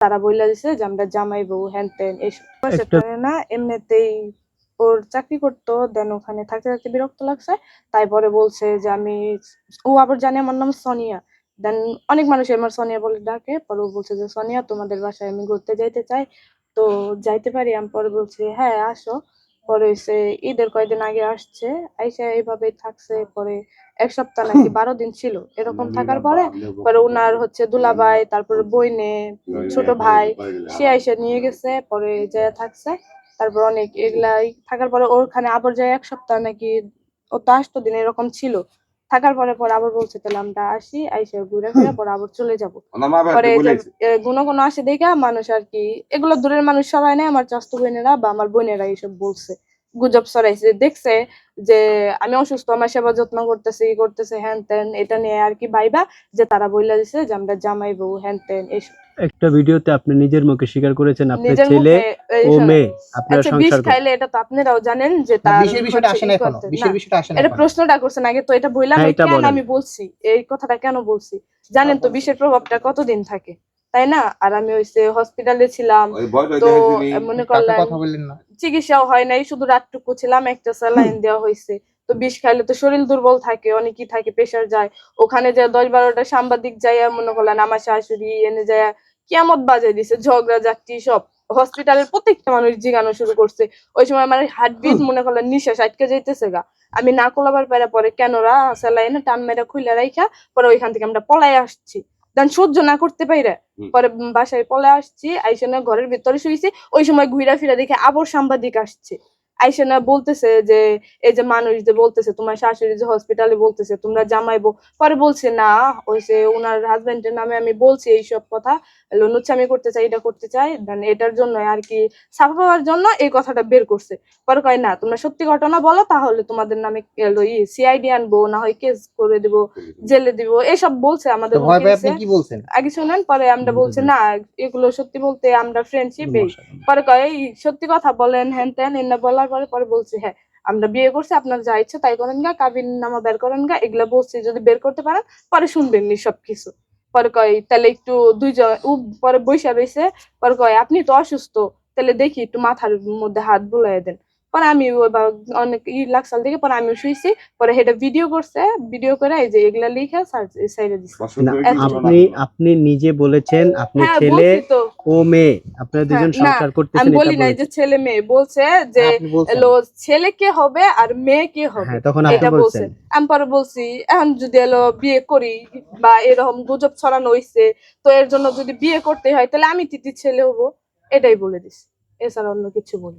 তারা বইলা দিছে যে আমরা জামাই বউ হ্যান ত্যান এইসব না। এমনিতেই ওর চাকরি করতো, দেন ওখানে থাকতে থাকতে বিরক্ত লাগছে, তাই পরে বলছে যে ও আবার জানে আমার নাম সোনিয়া, দেন অনেক মানুষ আমার সোনিয়া বলে ডাকে, পরে ও বলছে যে সোনিয়া তোমাদের বাসায় আমি ঘুরতে যাইতে চাই, তো যাইতে পারি? আমি পরে বলছি হ্যাঁ আসো। পরে হচ্ছে ঈদের কয়েকদিন আগে আসছে, আইসা এইভাবে থাকছে, পরে 1 সপ্তাহ নাকি 12 দিন ছিল এরকম থাকার পরে পরে উনার হচ্ছে দুলাভাই, তারপরে বইনে ছোট ভাই, সে আইসা নিয়ে গেছে, পরে যায় থাকছে। তারপর অনেক এগুলাই থাকার পরে ওখানে আবার যায় 1 সপ্তাহ নাকি ও তো 8 দিন এরকম ছিল থাকার পরে পরে আবার বলছে তাহলে আমরা আসি, আইসা ঘুরে ফিরে পরে আবার চলে যাবো। পরে এই যে গুণ গুণ আসে দেখা মানুষ আর কি, এগুলো দূরের মানুষ সবাই নেই, আমার চাচাতো বোনেরা বা আমার বোনেরা এইসব বলছে, গুজব ছড়াইছে, দেখছে যে আমি অসুস্থ, আমার সেবা যত্ন করতেছে হ্যান ত্যান, এটা নিয়ে আর কি ভাইবা যে তারা বইলা দিছে যে আমরা জামাই বউ হ্যান ত্যান এইসব। একটা ভিডিওতে আপনি নিজের মুখে স্বীকার করেছেন আপনার ছেলে ও মেয়ে আপনারা সংসার খাইলে, এটা তো আপনারাও জানেন যে তার বিষয়টা আসে না এখনো, বিষয়টা আসে না, এটা প্রশ্নটা করছেন আগে তো, এটা বইলা কেন আমি বলছি, এই কথাটা কেন বলছি জানেন তো, বিষের প্রভাবটা কতদিন থাকে তাই না? আর আমি হইছে হসপিটালে ছিলাম, তো মনে করলেন চিকিৎসাও হয় নাই, শুধু রাতটুকু ছিলাম, একটা স্যালাইন দেওয়া হয়েছে। তো বিষ খাইলে তো শরীর দুর্বল থাকে, অনেকই থাকে, প্রেশার যায়, ওখানে যে 10-12টা সাংবাদিক যায় মনে করলেন আমার শাশুড়ি এনে যায় কিয়ামত বাজায় দিছে, ঝগড়া ঝাঁটি সব, হসপিটালের প্রত্যেকটা মানুষ জিগানো শুরু করছে। ওই সময় আমার হার্টবিট মনে করলেন নিঃশ্বাস আটকে যাইতেছে গা, আমি না কোলাবার পারে পরে কেনরা স্যালাইনে টান মেরা খুইলা রাইখা পরে ওইখান থেকে আমরা পলাই আসছি, দেন সহ্য না করতে পাইরা পরে বাসায় পলাই আসছি, আইসা ঘরের ভিতরে শুয়েছি, ওই সময় ঘুরা ফিরা দেখে আবার সাংবাদিক আসছে, আইসা বলতেছে যে এই যে মানুষ যে বলতেছে তোমার শাশুড়ি যে হসপিটালে বলতেছে তোমরা জামাইবো, পরে বলছে না ওইসে ওনার হাজবেন্ডের নামে আমি বলছি এইসব কথা, লুচ্ছামি করতে চাই, এটা করতে চাই, দেন এটার জন্য আর কি ছাপা পাওয়ার জন্য এই কথাটা বের করছে। পরে কয় না তোমরা সত্যি ঘটনা বলো, তাহলে তোমাদের নামে সিআইডি আনবো, না হয় কেস করে দিব, জেলে দিব, এসব বলছে আমাদের। আগে শুনেন, পরে আমরা বলছি না এগুলো সত্যি বলতে আমরা ফ্রেন্ডশিপ, পরে কয় সত্যি কথা বলেন হ্যান ত্যান, এনে বলার পরে পরে বলছি হ্যাঁ আমরা বিয়ে করছি, আপনার যা ইচ্ছা তাই করেন গা, কাবিন নামা বের করেন গা, এগুলা বলছি, যদি বের করতে পারেন পরে শুনবেন নি সবকিছু। পরে কয় তাহলে একটু দুইজন পরে বৈশা রয়েছে, পরে কয় আপনি তো অসুস্থ, তাহলে দেখি একটু মাথার মধ্যে হাত বুলাই দেন। পরে আমি অনেক লাগসাল থেকে পরে আমি শুয়েছি, পরে সেটা ভিডিও করছে, ভিডিও করে এই যে এগুলা লিখে সাইডে দিছে। আপনি নিজে বলেছেন আপনি ছেলে ও মেয়ে আপনারা দুজন সংসার করতেছেন, আমি বলি নাই যে ছেলে মেয়ে, বলছে যে ছেলে কে হবে আর মেয়ে কে হবে, তখন আপনি বলছেন। আমি পরে বলছি এখন যদি বিয়ে করি বা এরকম গুজব ছড়ানো হইছে, তো এর জন্য যদি বিয়ে করতে হয় তাহলে আমি তিতির ছেলে হবো, এটাই বলে দিছি, এছাড়া অন্য কিছু বলি।